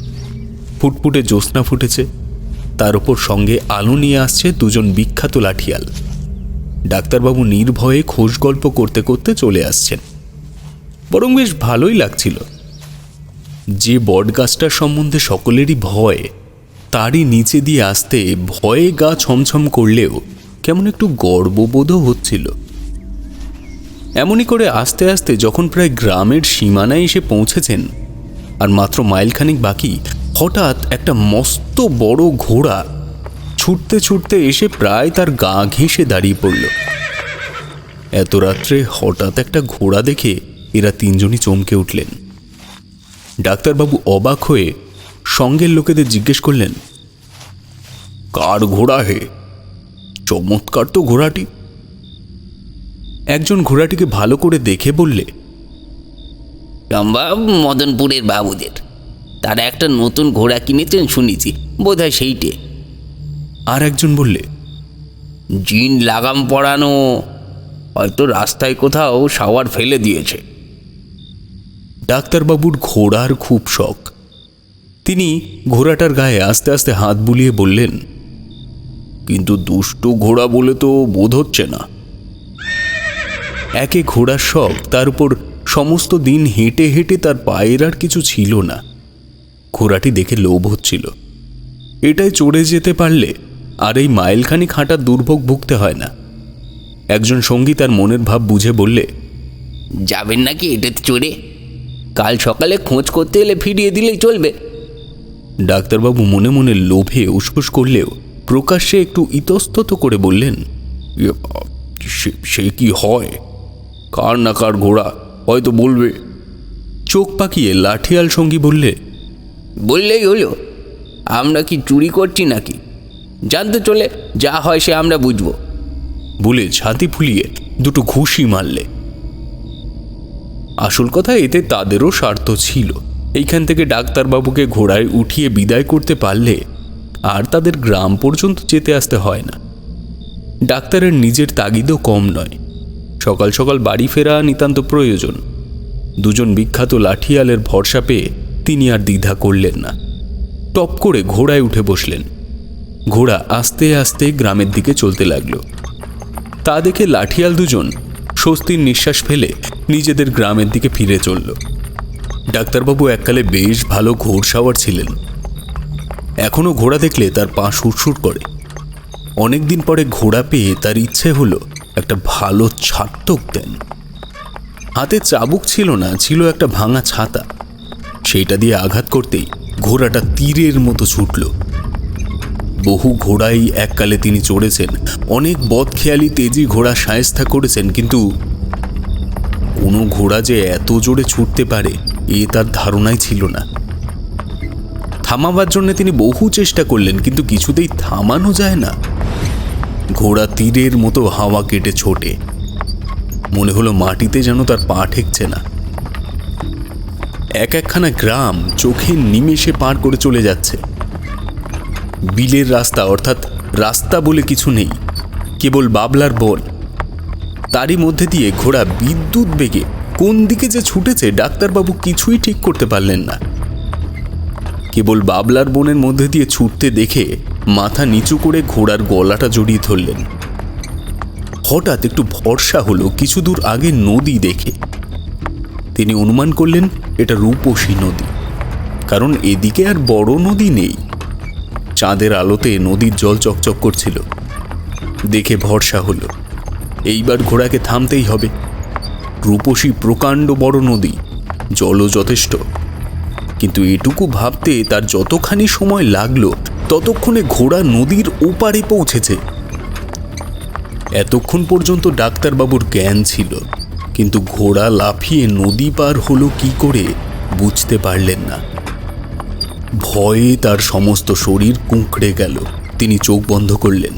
ফুটফুটে জ্যোৎস্না ফুটেছে, তার উপর সঙ্গে আলো নিয়ে আসছে 2 জন বিখ্যাত লাঠিয়াল। ডাক্তারবাবু নির্ভয়ে খোশ গল্প করতে করতে চলে আসছেন, বরং বেশ ভালোই লাগছিল। যে বটগাছটার সম্বন্ধে সকলেরই ভয়, তারই নিচে দিয়ে আসতে ভয়ে গা ছমছম করলেও কেমন একটু গর্ববোধও হচ্ছিল। এমনই করে আস্তে আস্তে যখন প্রায় গ্রামের সীমানায় এসে পৌঁছেছেন আর মাত্র মাইলখানিক বাকি, হঠাৎ একটা মস্ত বড় ঘোড়া ছুটতে ছুটতে এসে প্রায় তার গা ঘেঁষে দাঁড়িয়ে পড়ল। এত রাত্রে হঠাৎ একটা ঘোড়া দেখে এরা তিনজনই চমকে উঠলেন। ডাক্তারবাবু অবাক হয়ে সঙ্গের লোকেদের জিজ্ঞেস করলেন, কার ঘোড়া হে? চমৎকার তো ঘোড়াটি। একজন ঘোড়াটিকে ভালো করে দেখে বললে, সম্ভব মদনপুরের বাবুদের, তারা একটা নতুন ঘোড়া কিনেছেন শুনেছি, বোধহয় সেইটে। আর একজন বললে, জিন লাগাম পড়ানো, হয়তো রাস্তায় কোথাও সাওয়ার ফেলে দিয়েছে। ডাক্তারবাবুর ঘোড়ার খুব শখ। তিনি ঘোড়াটার গায়ে আস্তে আস্তে হাত বুলিয়ে বললেন, কিন্তু দুষ্টু ঘোড়া বলে তো বোধ হচ্ছে না। একে ঘোড়ার শখ, তার উপর সমস্ত দিন হেঁটে হেঁটে তার পায়ের আর কিছু ছিল না। ঘোড়াটি দেখে লোভ হচ্ছিল, এটাই চড়ে যেতে পারলে আর এই মাইলখানিক হাঁটার দুর্ভোগ ভুগতে হয় না। একজন সঙ্গী তার মনের ভাব বুঝে বললে, যাবেন নাকি এটাতে চড়ে? কাল সকালে খোঁজ করতে এলে ফিরিয়ে দিলেই চলবে। ডাক্তারবাবু মনে মনে লোভে উসকুস করলেও প্রকাশ্যে একটু ইতস্তত করে বললেন, সে কি হয়? কার না কার ঘোড়া, হয়তো বলবে। চোখ পাকিয়ে লাঠিয়াল সঙ্গী বললে, বললেই হলো, আমরা কি চুরি করছি নাকি? জানতে চলে যা হয় সে আমরা বুঝবো। বলে ছাতি ফুলিয়ে দুটো ঘুষি মারলে। আসল কথা, এতে তাদেরও স্বার্থ ছিল। এইখান থেকে ডাক্তারবাবুকে ঘোড়ায় উঠিয়ে বিদায় করতে পারলে আর তাদের গ্রাম পর্যন্ত যেতে আসতে হয় না। ডাক্তারের নিজের তাগিদও কম নয়, সকাল সকাল বাড়ি ফেরা নিতান্ত প্রয়োজন। দুজন বিখ্যাত লাঠিয়ালের ভরসা পেয়ে তিনি আর দ্বিধা করলেন না, টপ করে ঘোড়ায় উঠে বসলেন। ঘোড়া আস্তে আস্তে গ্রামের দিকে চলতে লাগলো। তা দেখে লাঠিয়াল দুজন স্বস্তির নিঃশ্বাস ফেলে নিজেদের গ্রামের দিকে ফিরে চলল। ডাক্তারবাবু এককালে বেশ ভালো ঘোড়সাওয়ার ছিলেন। এখনও ঘোড়া দেখলে তার পা সুরসুর করে। অনেকদিন পরে ঘোড়া পেয়ে তার ইচ্ছে হলো একটা ভালো ছাত্তক দেন। হাতে চাবুক ছিল না, ছিল একটা ভাঙা ছাতা। সেইটা দিয়ে আঘাত করতেই ঘোড়াটা তীরের মতো ছুটল। বহু ঘোড়াই এককালে তিনি চড়েছেন, অনেক বদখেয়ালি তেজি ঘোড়া শায়েস্তা করেছেন, কিন্তু কোনো ঘোড়া যে এত জোরে ছুটতে পারে এ তার ধারণাই ছিল না। থামাবার জন্য তিনি বহু চেষ্টা করলেন, কিন্তু কিছুতেই থামানো যায় না। ঘোড়া তীরের মতো হাওয়া কেটে ছোটে, মনে হলো মাটিতে যেন তার পা ঠেকছে না। এক একখানা গ্রাম চোখে নিমেষে পার করে চলে যাচ্ছে। বিলের রাস্তা, অর্থাৎ রাস্তা বলে কিছু নেই, কেবল বাবলার বন। তারই মধ্যে দিয়ে ঘোড়া বিদ্যুৎ বেগে কোন দিকে যে ছুটেছে ডাক্তারবাবু কিছুই ঠিক করতে পারলেন না। কেবল বাবলার বনের মধ্যে দিয়ে ছুটতে দেখে মাথা নিচু করে ঘোড়ার গলাটা জড়িয়ে ধরলেন। হঠাৎ একটু ভরসা হলো কিছু দূর আগে নদী দেখে। তিনি অনুমান করলেন এটা রূপসী নদী, কারণ এদিকে আর বড় নদী নেই। চাঁদের আলোতে নদীর জল চকচক করছিল। দেখে ভরসা হলো এইবার ঘোড়াকে থামতেই হবে। রূপসী প্রকাণ্ড বড় নদী, জলও যথেষ্ট। কিন্তু এটুকু ভাবতে তার যতখানি সময় লাগলো ততক্ষণে ঘোড়া নদীর ওপারে পৌঁছেছে। এতক্ষণ পর্যন্ত ডাক্তারবাবুর জ্ঞান ছিল, কিন্তু ঘোড়া লাফিয়ে নদী পার হলো কি করে বুঝতে পারলেন না। ভয়ে তার সমস্ত শরীর কুঁকড়ে গেল। তিনি চোখ বন্ধ করলেন।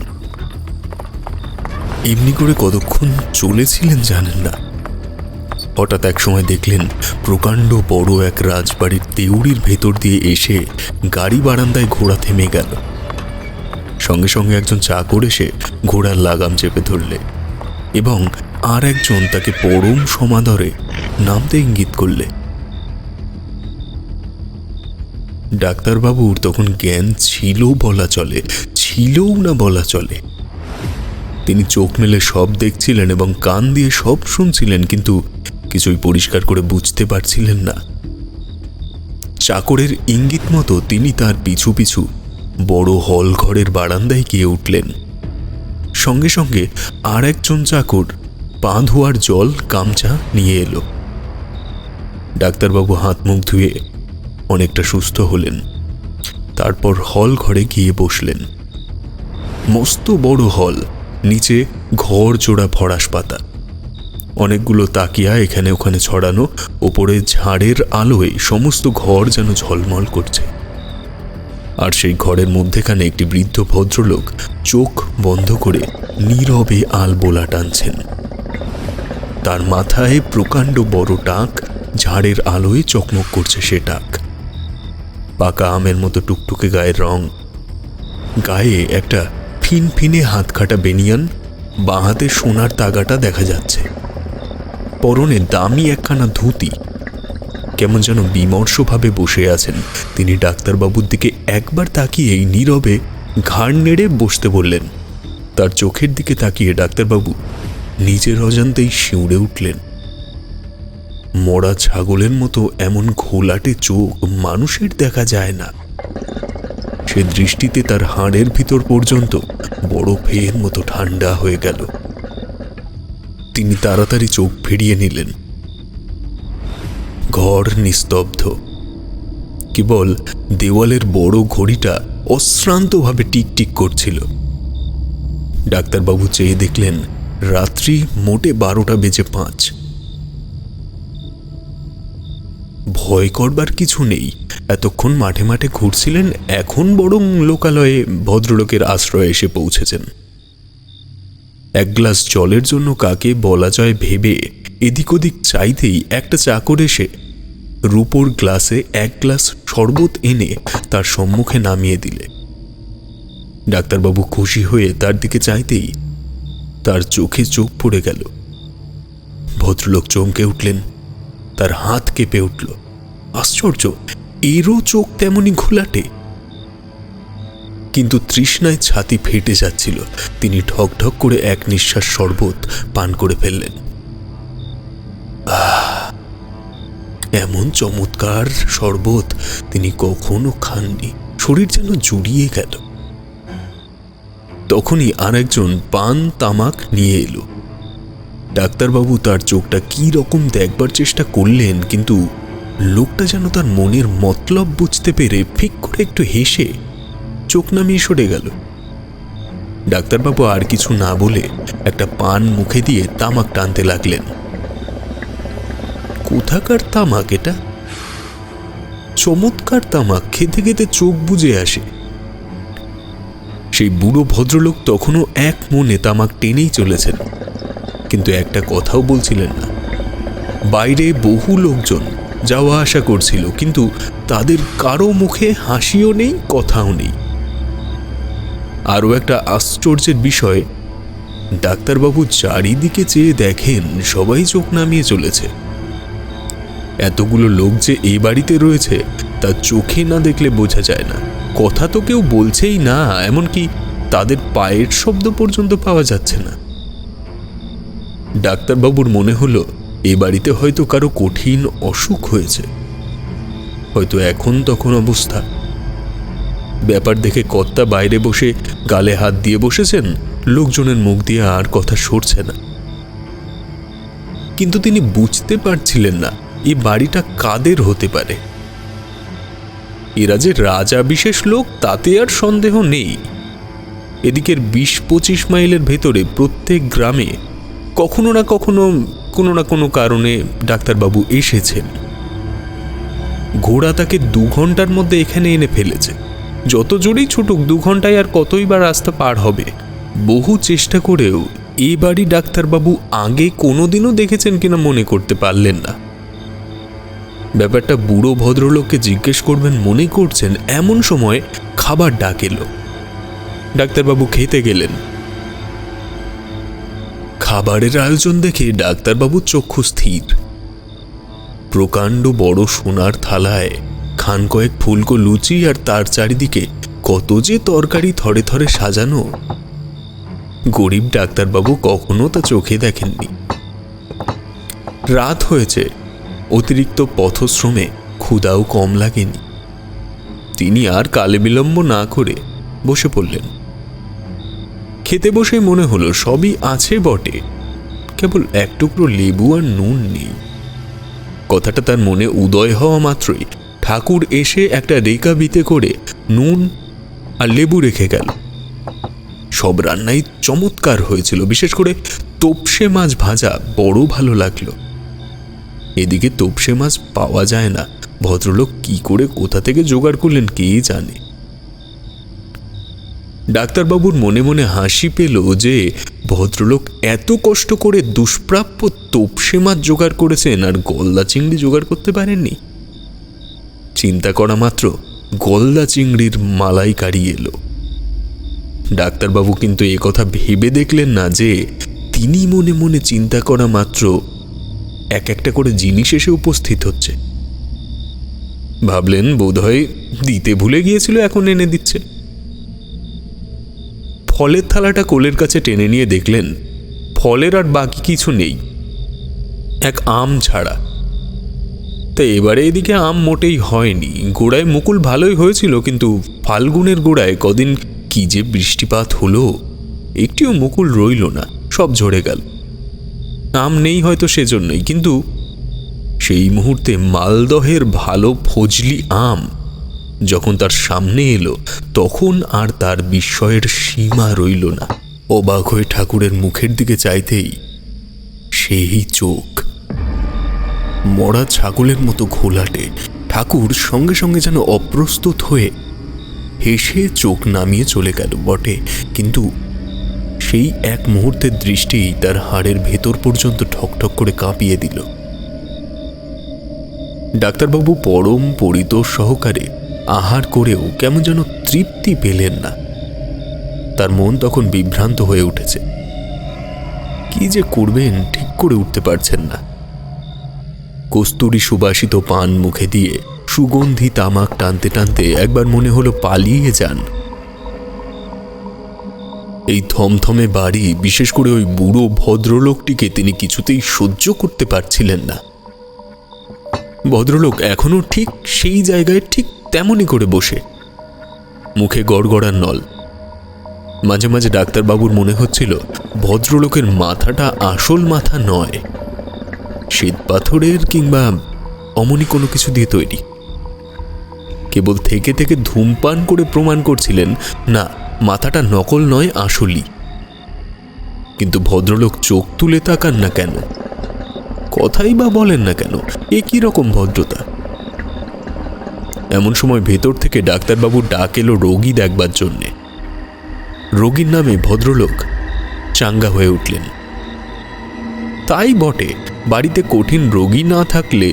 এমনি করে কতক্ষণ চলেছিলেন জানেন না। হঠাৎ এক সময় দেখলেন প্রকাণ্ড বড় এক রাজবাড়ির দেউড়ির ভেতর দিয়ে এসে গাড়ি বারান্দায় ঘোড়া থেমে গেল। সঙ্গে সঙ্গে একজন চাকর এসে ঘোড়ার লাগাম চেপে ধরলে এবং আর একজন তাকে পরম সমাদরে নামতে ইঙ্গিত করলে। ডাক্তারবাবুর তখন জ্ঞান ছিল বলা চলে, ছিলও না বলা চলে। তিনি চোখ মেলে সব দেখছিলেন এবং কান দিয়ে সব শুনছিলেন, কিন্তু কিছুই পরিষ্কার করে বুঝতে পারছিলেন না। চাকরের ইঙ্গিত মতো তিনি তার পিছু পিছু বড় হল ঘরের বারান্দায় গিয়ে উঠলেন। সঙ্গে সঙ্গে আর একজন চাকর পা ধোয়ার জল, গামছা নিয়ে এলো। ডাক্তারবাবু হাত মুখ ধুয়ে অনেকটা সুস্থ হলেন। তারপর হল ঘরে গিয়ে বসলেন। মস্ত বড় হল, নিচে ঘর জোড়া ফরাস পাতা, অনেকগুলো তাকিয়া এখানে ওখানে ছড়ানো, ওপরে ঝাড়ের আলোয় সমস্ত ঘর যেন ঝলমল করছে। আর সেই ঘরের মধ্যেখানে একটি বৃদ্ধ ভদ্রলোক চোখ বন্ধ করে নীরবে আলবোলা টানছেন। তার মাথায় প্রকাণ্ড বড় টাক, ঝাড়ের আলোয় চকমক করছে সে টাক। পাকা আমের মতো টুকটুকে গায়ের রং, গায়ে একটা ফিনফিনে হাতকাটা বেনিয়ান, বাঁ হাতে সোনার তাগাটা দেখা যাচ্ছে। পরনে দামি একখানা ধুতি। কেমন যেন বিমর্ষভাবে বসে আছেন তিনি। ডাক্তারবাবুর দিকে একবার তাকিয়েই নীরবে ঘাড় নেড়ে বসতে বললেন। তার চোখের দিকে তাকিয়ে ডাক্তারবাবু নিজের অজান্তেই শিউরে উঠলেন। মরা ছাগলের মতো এমন ঘোলাটে চোখ মানুষের দেখা যায় না। সে দৃষ্টিতে তার হাড়ের ভিতর পর্যন্ত বরফের মতো ঠান্ডা হয়ে গেল। তিনি তাড়াতাড়ি চোখ ফিরিয়ে নিলেন। ঘর নিস্তব্ধ। কেবল দেওয়ালের বড় ঘড়িটা অশ্রান্তভাবে টিকটিক করছিল। ডাক্তারবাবু চেয়ে দেখলেন রাত্রি মোটে 12:05। ভয় করবার কিছু নেই। এতক্ষণ মাঠে মাঠে ঘুরছিলেন, এখন বরং লোকালয়ে ভদ্রলোকের আশ্রয়ে এসে পৌঁছেছেন। এক গ্লাস জলের জন্য কাকে বলা যায় ভেবে এদিক ওদিক চাইতেই একটা চাকর এসে রূপোর গ্লাসে এক গ্লাস শরবত এনে তার সম্মুখে নামিয়ে দিলে। ডাক্তারবাবু খুশি হয়ে তার দিকে চাইতেই তার চোখে চোখ পড়ে গেল। ভদ্রলোক চমকে উঠলেন, তার হাত কেঁপে উঠল। আশ্চর্য, এরও চোখ তেমনি ঘোলাটে। কিন্তু তৃষ্ণায় ছাতি ফেটে যাচ্ছিল। তিনি ঢক ঢক করে এক নিঃশ্বাস শরবত পান করে ফেললেন। এমন চমৎকার শরবত তিনি কখনো খাননি। শরীর যেন জুড়িয়ে গেল। তখনই আর একজন পান তামাক নিয়ে এলো। ডাক্তারবাবু তার চোখটা কি রকম দেখবার চেষ্টা করলেন, কিন্তু লোকটা যেন তার মনের মতলব বুঝতে পেরে ফিক করে একটু হেসে চোখ নামিয়ে সরে গেল। ডাক্তারবাবু আর কিছু না বলে একটা পান মুখে দিয়ে তামাক টানতে লাগলেন। কোথাকার তামাক এটা? চমৎকার তামাক, খেতে খেতে চোখ বুজে আসে। সেই বুড়ো ভদ্রলোক তখনও এক মনে তামাক টেনেই চলেছেন, কিন্তু একটা কথাও বলছিলেন না। বাইরে বহু লোকজন যাওয়া আসা করছিল, কিন্তু তাদের কারো মুখে হাসিও নেই, কথাও নেই। আরও একটা আশ্চর্যের বিষয়, ডাক্তারবাবু চারিদিকে চেয়ে দেখেন সবাই চোখ নামিয়ে চলেছে। এতগুলো লোক যে এই বাড়িতে রয়েছে তা চোখে না দেখলে বোঝা যায় না। কথা তো কেউ বলছেই না, এমনকি তাদের পায়ের শব্দ পর্যন্ত পাওয়া যাচ্ছে না। ডাক্তারবাবুর মনে হলো এ বাড়িতে হয়তো কারো কঠিন অসুখ হয়েছে, হয়তো এখন তখন অবস্থা। ব্যাপার দেখে কর্তা বাইরে বসে গালে হাত দিয়ে বসেছেন, লোকজনের মুখ দিয়ে আর কথা সরছে না। কিন্তু তিনি বুঝতে পারছিলেন না এই বাড়িটা কাদের হতে পারে। এরা যে রাজা বিশেষ লোক তাতে আর সন্দেহ নেই। এদিকের 20-25 মাইলের ভেতরে প্রত্যেক গ্রামে কখনো না কখনো কোনো না কোনো কারণে ডাক্তারবাবু এসেছেন। ঘোড়া তাকে 2 ঘন্টার মধ্যে এখানে এনে ফেলেছে। যত জোরেই ছুটুক 2 ঘন্টায় আর কতই বা রাস্তা পার হবে। বহু চেষ্টা করেও এ বাড়ি ডাক্তারবাবু আগে কোনোদিনও দেখেছেন কিনা মনে করতে পারলেন না। ব্যাপারটা বুড়ো ভদ্রলোককে জিজ্ঞেস করবেন মনে করছেন, এমন সময় খাবার ডাক এলো। ডাক্তারবাবু খেতে গেলেন। খাবারের আয়োজন দেখে ডাক্তারবাবু চক্ষু স্থির। প্রকাণ্ড বড় সোনার থালায় খান কয়েক ফুলকো লুচি, আর তার চারিদিকে কত যে তরকারি থরে থরে সাজানো। গরিব ডাক্তারবাবু কখনো তা চোখে দেখেননি। রাত হয়েছে, অতিরিক্ত পথশ্রমে ক্ষুধাও কম লাগেনি। তিনি আর কালে বিলম্ব না করে বসে পড়লেন। খেতে বসে মনে হলো সবই আছে বটে, কেবল এক টুকরো লেবু আর নুন নেই। কথাটা তার মনে উদয় হওয়া মাত্রই ঠাকুর এসে একটা রেকাবিতে করে নুন আর লেবু রেখে গেল। সব রান্নাই চমৎকার হয়েছিল, বিশেষ করে তোপসে মাছ ভাজা বড় ভালো লাগলো। এদিকে তোপসে মাছ পাওয়া যায় না, ভদ্রলোক কি করে কোথা থেকে জোগাড় করলেন কে জানে। ডাক্তারবাবুর মনে মনে হাসি পেল যে ভদ্রলোক এত কষ্ট করে দুষ্প্রাপ্য তোপসে মাছ জোগাড় করেছেন আর গলদা চিংড়ি জোগাড় করতে পারেননি। চিন্তা করা মাত্র গলদা চিংড়ির মালাইকারি এলো। ডাক্তারবাবু কিন্তু এ কথা ভেবে দেখলেন না যে তিনি মনে মনে চিন্তা করা মাত্র এক একটা করে জিনিস এসে উপস্থিত হচ্ছে। ভাবলেন বোধহয় দিতে ভুলে গিয়েছিল, এখন এনে দিচ্ছে। ফলের থালাটা কোলের কাছে টেনে নিয়ে দেখলেন ফলের আর বাকি কিছু নেই, এক আম ছাড়া। তা এবারে এদিকে আম মোটেই হয়নি। গোড়ায় মুকুল ভালোই হয়েছিল, কিন্তু ফাল্গুনের গোড়ায় কদিন কি যে বৃষ্টিপাত হলো, একটিও মুকুল রইল না, সব ঝরে গেল। আম নেই হয়তো সেজন্যই, কিন্তু সেই মুহূর্তে মালদহের ভালো ফজলি আম যখন তার সামনে এলো, তখন আর তার বিস্ময়ের সীমা রইল না। অবাক হয়ে ঠাকুরের মুখের দিকে চাইতেই সেই চোখ মরা ছাগলের মতো ঘোলাটে। ঠাকুর সঙ্গে সঙ্গে যেন অপ্রস্তুত হয়ে হেসে চোখ নামিয়ে চলে গেল বটে, কিন্তু সেই এক মুহূর্তের দৃষ্টি তার হাড়ের ভেতর পর্যন্ত ঠকঠক করে কাঁপিয়ে দিল। ডাক্তারবাবু পরম পরিতোষ সহকারে আহার করেও কেমন যেন তৃপ্তি পেলেন না। তার মন তখন বিভ্রান্ত হয়ে উঠেছে, কি যে করবেন ঠিক করে উঠতে পারছেন না। কস্তুরী সুবাসিত পান মুখে দিয়ে সুগন্ধি তামাক টানতে টানতে একবার মনে হলো পালিয়ে যান। এই থমথমে বাড়ি, বিশেষ করে ওই বুড়ো ভদ্রলোকটিকে তিনি কিছুতেই সহ্য করতে পারছিলেন না। ভদ্রলোক এখনো ঠিক সেই জায়গায় ঠিক তেমনই করে বসে, মুখে গড়গড়ার নল। মাঝে মাঝে ডাক্তারবাবুর মনে হচ্ছিল ভদ্রলোকের মাথাটা আসল মাথা নয়, শ্বেত পাথরের কিংবা অমনি কোনো কিছু দিয়ে তৈরি। কেবল থেকে থেকে ধূমপান করে প্রমাণ করছিলেন না, মাথাটা নকল নয়, আসলই। কিন্তু ভদ্রলোক চোখ তুলে তাকান না কেন, কথাই বা বলেন না কেন, এ কি রকম ভদ্রতা? এমন সময় ভেতর থেকে ডাক্তারবাবুর ডাক এলো রোগী দেখবার জন্যে। রোগীর নামে ভদ্রলোক চাঙ্গা হয়ে উঠলেন। তাই বটে, বাড়িতে কঠিন রোগী না থাকলে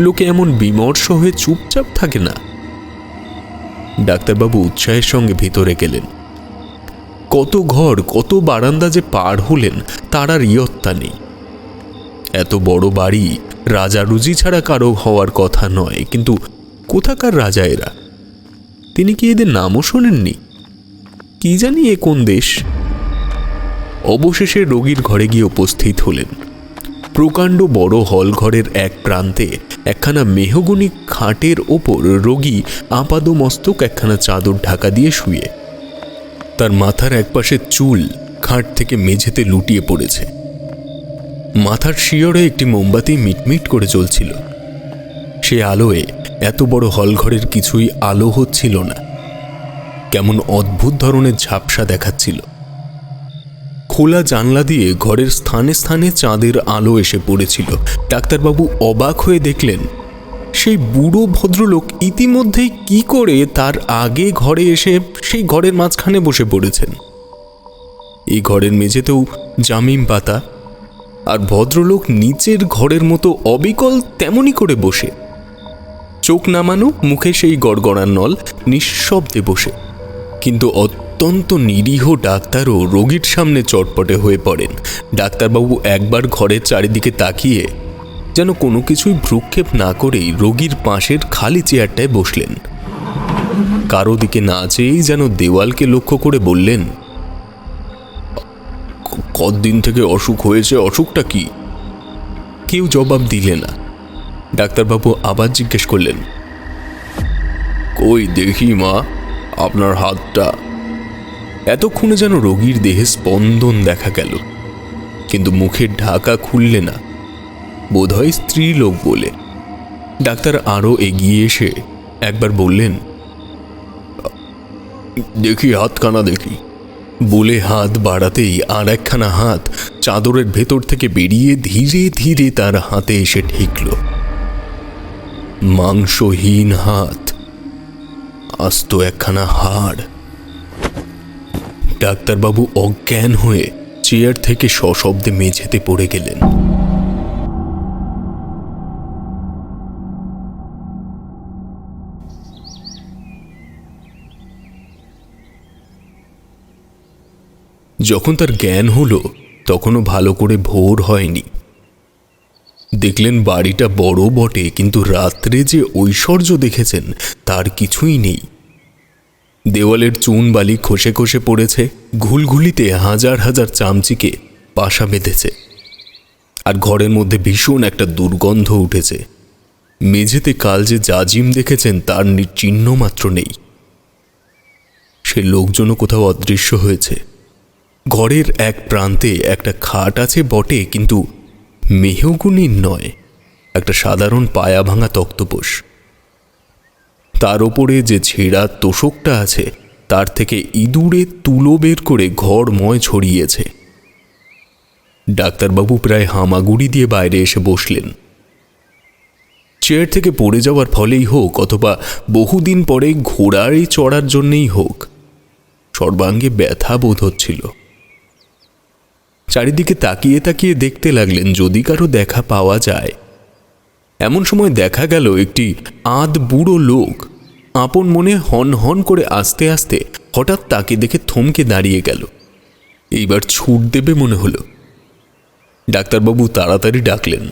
লোকে এমন বিমর্ষ হয়ে চুপচাপ থাকে না। ডাক্তারবাবু উৎসাহের সঙ্গে ভিতরে গেলেন। কত ঘর কত বারান্দা যে পার হলেন তার আর ইয়ত্তা নেই। এত বড় বাড়ি রাজারুজি ছাড়া কারো হওয়ার কথা নয়, কিন্তু কোথাকার রাজা এরা? তিনি কি এদের নামও শোনেননি? কি জানি এ কোন দেশ? অবশেষে রোগীর ঘরে গিয়ে উপস্থিত হলেন। প্রকাণ্ড বড় হল ঘরের এক প্রান্তে একখানা মেহগনি খাটের ওপর রোগী আপাদমস্তক একখানা চাদর ঢাকা দিয়ে শুয়ে। তার মাথার একপাশে চুল খাট থেকে মেঝেতে লুটিয়ে পড়েছে। মাথার শিয়রে একটি মোমবাতি মিটমিট করে জ্বলছিল। সে আলোয় এত বড় হলঘরের কিছুই আলো হচ্ছিল না, কেমন অদ্ভুত ধরনের ঝাপসা দেখাচ্ছিল। খোলা জানলা দিয়ে ঘরের স্থানে স্থানে চাঁদের আলো এসে পড়েছিল। ডাক্তারবাবু অবাক হয়ে দেখলেন সেই বুড়ো ভদ্রলোক ইতিমধ্যেই কি করে তার আগে ঘরে এসে সেই ঘরের মাঝখানে বসে পড়েছেন। এই ঘরের মেঝেতেও জামিন পাতা, আর ভদ্রলোক নিচের ঘরের মতো অবিকল তেমনই করে বসে, চোখ নামানো, মুখে সেই গড়গড়ার নল, নিঃশব্দে বসে। কিন্তু অত্যন্ত নিরীহ ডাক্তারও রোগীর সামনে চটপটে হয়ে পড়েন। ডাক্তারবাবু একবার ঘরের চারিদিকে তাকিয়ে যেন কোনো কিছুই ভ্রুক্ষেপ না করেই রোগীর পাশের খালি চেয়ারটায় বসলেন। কারো দিকে না চেয়েই যেন দেওয়ালকে লক্ষ্য করে বললেন, কতদিন থেকে অসুখ হয়েছে, অসুখটা কি? কেউ জবাব দিলে না। ডাক্তারবাবু আবার জিজ্ঞেস করলেন, কই দেখি মা আপনার হাতটা। এতক্ষণে যেন রোগীর দেহে স্পন্দন দেখা গেল। কিন্তু মুখের ঢাকা খুললে না, বোধহয় স্ত্রী লোক বলে। ডাক্তার আরও এগিয়ে এসে একবার বললেন, দেখি হাতখানা দেখি। বলে হাত বাড়াতেই আর একখানা হাত চাদরের ভেতর থেকে বেরিয়ে ধীরে ধীরে তার হাতে এসে ঠেকল। মাংসহীন হাত, আস্ত একখানা হাড়। ডাক্তারবাবু অজ্ঞান হয়ে চেয়ার থেকে সশব্দে মেঝেতে পড়ে গেলেন। যখন তার জ্ঞান হলো তখনও ভালো করে ভোর হয়নি। দেখলেন বাড়িটা বড় বটে, কিন্তু রাত্রে যে ঐশ্বর্য দেখেছেন তার কিছুই নেই। দেওয়ালের চুন বালি খসে খসে পড়েছে, ঘুলঘুলিতে হাজার হাজার চামচিকে পাশা বেঁধেছে, আর ঘরের মধ্যে ভীষণ একটা দুর্গন্ধ উঠেছে। মেঝেতে কাল যে জাজিম দেখেছেন তার চিহ্ন মাত্র নেই। সে লোকজনও কোথাও অদৃশ্য হয়েছে। ঘরের এক প্রান্তে একটা খাট আছে বটে, কিন্তু মেহগুনির নয়, একটা সাধারণ পায়া ভাঙা তক্তপোষ। তার ওপরে যে ছেঁড়া তোষকটা আছে তার থেকে ইঁদুরে তুলো বের করে ঘরময় ছড়িয়েছে। ডাক্তারবাবু প্রায় হামাগুড়ি দিয়ে বাইরে এসে বসলেন। চেয়ার থেকে পড়ে যাওয়ার ফলেই হোক অথবা বহুদিন পরে ঘোড়ায় চড়ার জন্যেই হোক, সর্বাঙ্গে ব্যথা বোধ হচ্ছিল। চারিদিকে তাকিয়ে তাকিয়ে দেখতে লাগলেন যদি কারো দেখা পাওয়া যায়। এমন সময় দেখা গেল একটি আধ বুড়ো লোক আপন মনে হন হন করে আস্তে আস্তে হঠাৎ তাকে দেখে থমকে দাঁড়িয়ে গেল। এইবার ছুট দেবে মনে হলো। ডাক্তারবাবু তাড়াতাড়ি ডাকলেন,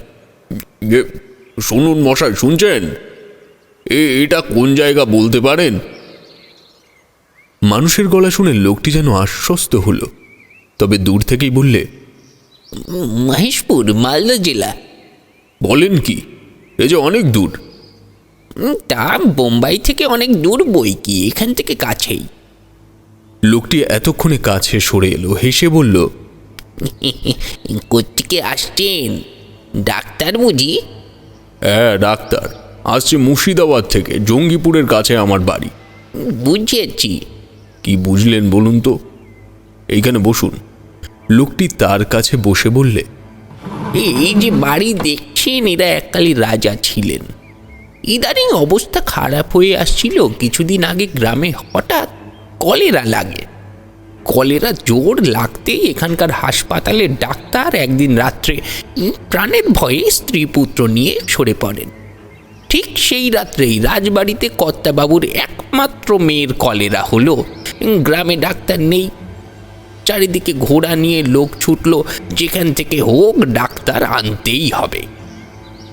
শুনুন মশাই, শুনছেন? এটা কোন জায়গা বলতে পারেন? মানুষের গলা শুনে লোকটি যেন আশ্বস্ত হলো, তবে দূর থেকেই বললে, মহেশপুর, মালদা জেলা। বলেন কি? এ যে অনেক দূর। তা বোম্বাই থেকে অনেক দূর বই কি, এখান থেকে কাছেই। লোকটি এতক্ষণে কাছে সরে এলো, হেসে বলল, কোত্থেকে আসছেন? ডাক্তার বুঝি? হ্যাঁ ডাক্তার, আসছে মুর্শিদাবাদ থেকে, জঙ্গিপুরের কাছে আমার বাড়ি। বুঝেছি। কি বুঝলেন বলুন তো? এইখানে বসুন। লোকটি তার কাছে বসে বললে, এই যে বাড়ি দেখছেন, এরা এককালে রাজা ছিলেন। ইদানিং অবস্থা খারাপ হয়ে আসছিল। কিছুদিন আগে গ্রামে হঠাৎ কলেরা লাগে। কলেরা জোর লাগতেই এখানকার হাসপাতালের ডাক্তার একদিন রাত্রে প্রাণের ভয়ে স্ত্রী পুত্র নিয়ে সরে পড়েন। ঠিক সেই রাত্রেই রাজবাড়িতে কর্তাবাবুর একমাত্র মেয়ের কলেরা হলো। গ্রামে ডাক্তার নেই। চারিদিকে ঘোড়া নিয়ে লোক ছুটল, যেখান থেকে হোক ডাক্তার আনতেই হবে।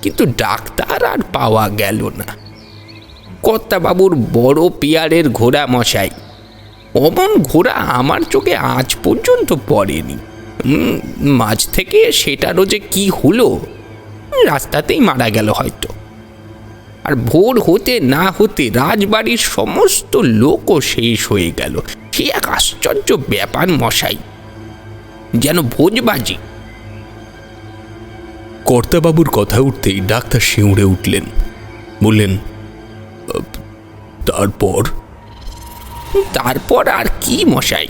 কিন্তু ডাক্তার আর পাওয়া গেল না। কর্তাবাবুর বড় পেয়ারের ঘোড়া মশাই, অমন ঘোড়া আমার চোখে আজ পর্যন্ত পড়েনি। মাঝ থেকে সেটারও যে কি হলো, রাস্তাতেই মারা গেল হয়তো। আর ভোর হতে না হতে রাজবাড়ির সমস্ত লোকও শেষ হয়ে গেল। সে এক আশ্চর্য ব্যাপার মশাই, যেন ভোজবাজি। কর্তাবাবুর কথা উঠতেই ডাক্তার শিউরে উঠলেন, বললেন, তারপর? তারপর আর কি মশাই,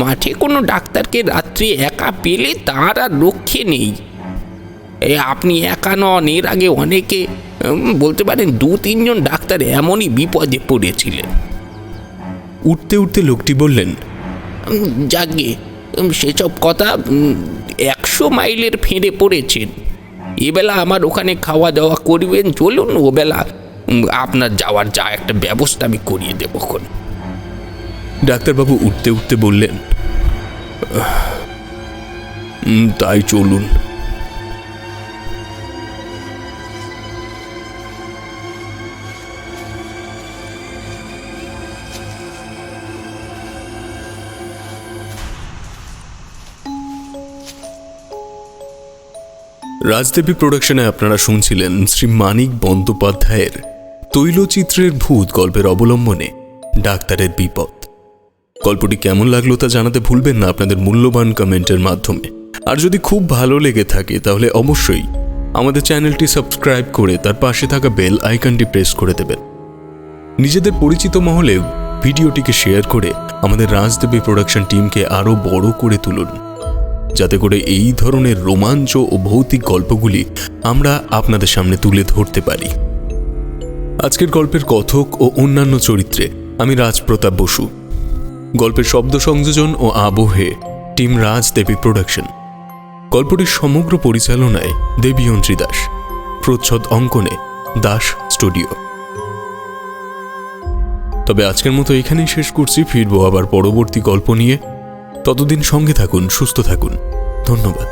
মাঠে কোনো ডাক্তারকে রাত্রি একা পেলে তার আর রক্ষে নেই। আপনি একা নন, এর আগে অনেকে, বলতে পারেন 2-3 জন ডাক্তার এমনই বিপদে পড়েছিলেন। উঠতে উঠতে লোকটি বললেন, যাকে সেসব কথা 100 মাইলের ফেঁড়ে পড়েছেন। এবেলা আমার ওখানে খাওয়া দাওয়া করবেন, চলুন। ওবেলা আপনার যাওয়ার যা একটা ব্যবস্থা আমি করিয়ে দেবো। ডাক্তারবাবু উঠতে উঠতে বললেন, তাই চলুন। রাজদেবী প্রোডাকশনে আপনারা শুনছিলেন শ্রী মানিক বন্দ্যোপাধ্যায়ের তৈলচিত্রের ভূত গল্পের অবলম্বনে ডাক্তারের বিপদ। গল্পটি কেমন লাগলো তা জানাতে ভুলবেন না আপনাদের মূল্যবান কমেন্টের মাধ্যমে। আর যদি খুব ভালো লেগে থাকে তাহলে অবশ্যই আমাদের চ্যানেলটি সাবস্ক্রাইব করে তার পাশে থাকা বেল আইকনটি প্রেস করে দেবেন। নিজেদের পরিচিত মহলে ভিডিওটিকে শেয়ার করে আমাদের রাজদেবী প্রোডাকশন টিমকে আরও বড় করে তুলুন, যাতে করে এই ধরনের রোমাঞ্চ ও ভৌতিক গল্পগুলি আমরা আপনাদের সামনে তুলে ধরতে পারি। আজকের গল্পের কথক ও অন্যান্য চরিত্রে আমি রাজপ্রতাপ বসু। গল্পের শব্দ সংযোজন ও আবহে টিম রাজদেবী প্রোডাকশন। গল্পটির সমগ্র পরিচালনায় দেবীয়ন্ত্রী দাস, প্রচ্ছদ অঙ্কনে দাস স্টুডিও। তবে আজকের মতো এখানেই শেষ করছি, ফিরবো আবার পরবর্তী গল্প নিয়ে। ততদিন সঙ্গে থাকুন, সুস্থ থাকুন। ধন্যবাদ।